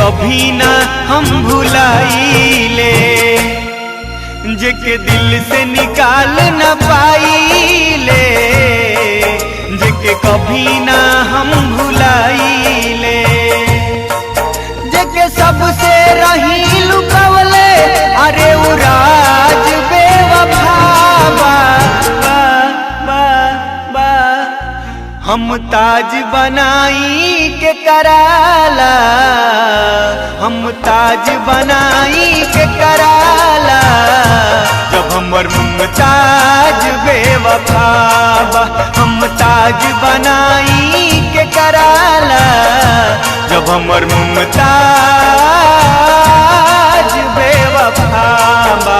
कभी ना हम भुलाइले, जेके दिल से निकाल न पाइले, जेके कभी ना हम भुलाइले, जेके सबसे रही लुकवले, अरे उ राज बेवफा बा, हम ताज बनाई के कराला, हम ताज बनाई के कराला, जब हमर मुमताज बेवफा बा, हम ताज बनाई के कराला, जब हमर मुमताज बेवफा बा।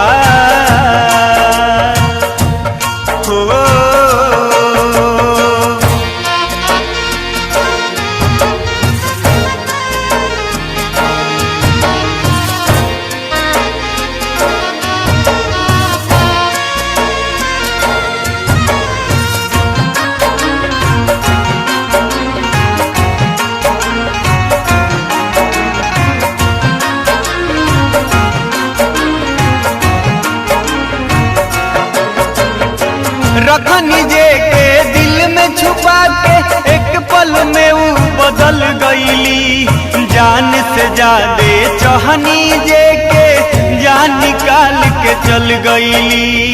रखनी जे के दिल में छुपा के, एक पल में वो बदल गईली, जान से जादे चाहनी जे के, जान निकाल के चल गईली।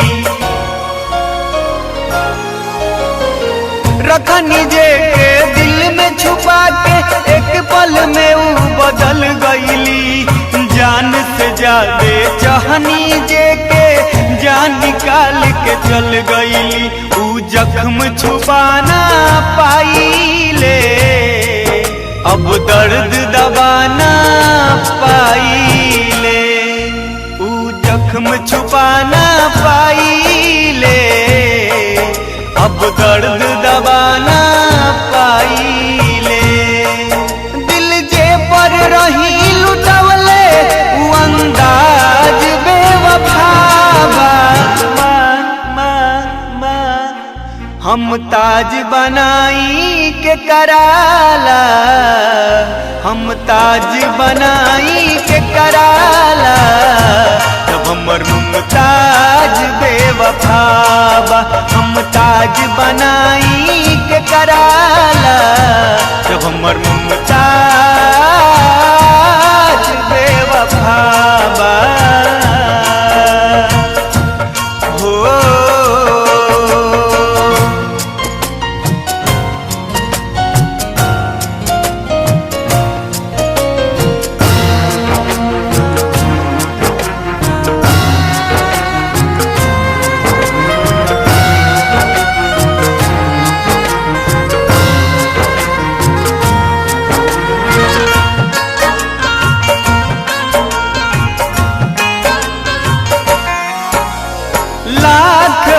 रखनी जे के दिल में छुपा के, एक पल में वो बदल गईली, जान से जादे चाहनी जे के, जान निकाल के चल गईली। ऊ जख्म छुपाना पाइले, अब दर्द दबाना पाइले, ऊ जख्म छुपाना पाइले, अब दर्द दबाना पाइले। दिल जे पर रही लुटवले, ऊ अंदाज बेवफा बा, हम ताज बनाई के कराला, हम ताज बनाई के कराला, जब हमर मुमताज बेवफा बा, हम ताज बनाई के कराला, जब हमर मुमताज बेवफा बा।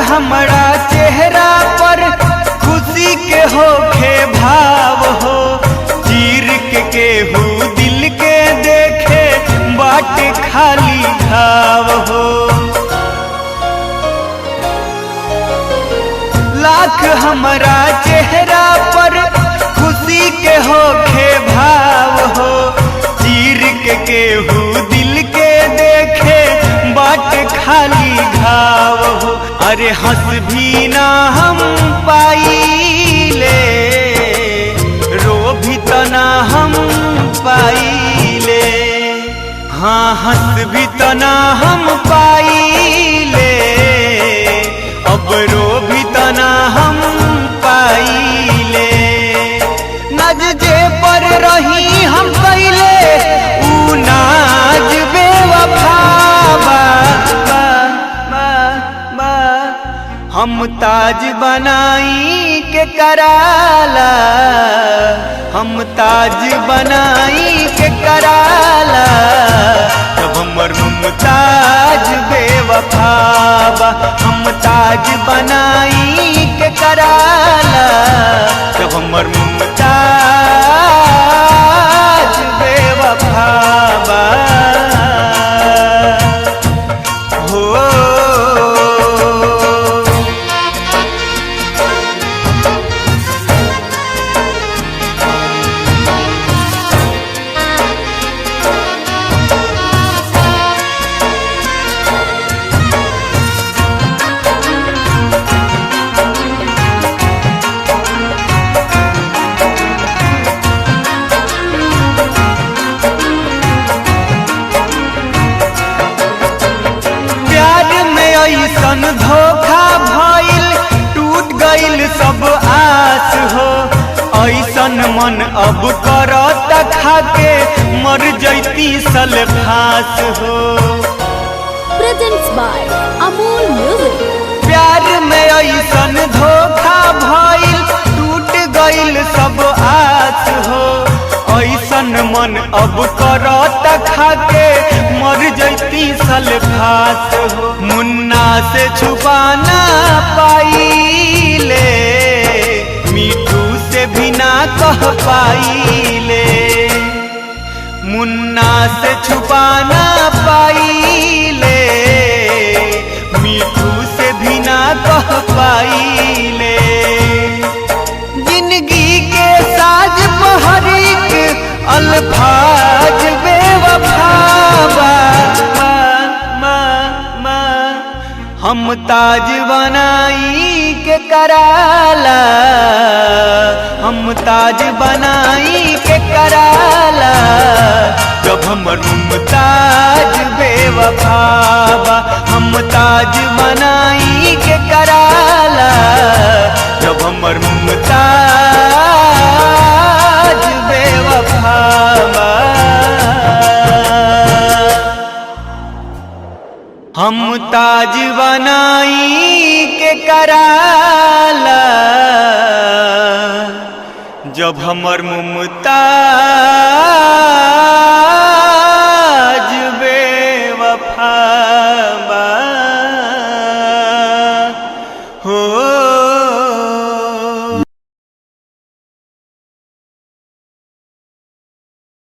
हमरा चेहरा पर खुशी के होखे भाव हो, चीर के केहू दिल के देखे, बाटे खाली घाव हो। लाख हमरा चेहरा पर खुशी के होखे भाव हो, चीर के केहू दिल के देखे, बाटे खाली घाव हो। अरे हंस भी ना हम पाइले, रो भी तो ना हम पाइले, हाँ हंस भी तो ना हम पाइले, अब रो भी तो ना हम पाइले। नज जे पर रही हम पहले, ऊ नाज बेवफा बा, हम ताज बनाई के कराला, हम ताज बनाई के कराला, जब हमर मुमताज बेवफा बा, हम ताज बनाई के कराला, जब हमर मुमताज बेवफा बा। ऐसन धोखा भइल, टूट गइल सब आस हो। ऐसन मन अब करता खाके मर जैती सल्फास हो। Presents by Amol Music। प्यार में ऐसन धोखा भइल, टूट गइल सब आस हो। ऐसन मन अब करता खाके मर जैती सल्फास हो। मुन्ना से छुपाना पाइले, मीठू से भी ना कह पाइले। मुन्ना से छुपाना पाइले, मीठू से भी ना कह पाइले। जिंदगी के साज बहरिक अल्फाज बेवफा बा। हम ताज बनाई के कराला, हम ताज बनाई के कराला, जब हमर मुमताज बेवफा बा। हम ताज बनाई के कराला, जब हमर मुमताज बेवफा बा। हम ताज बनाई के कराला, जब हमर मुमताज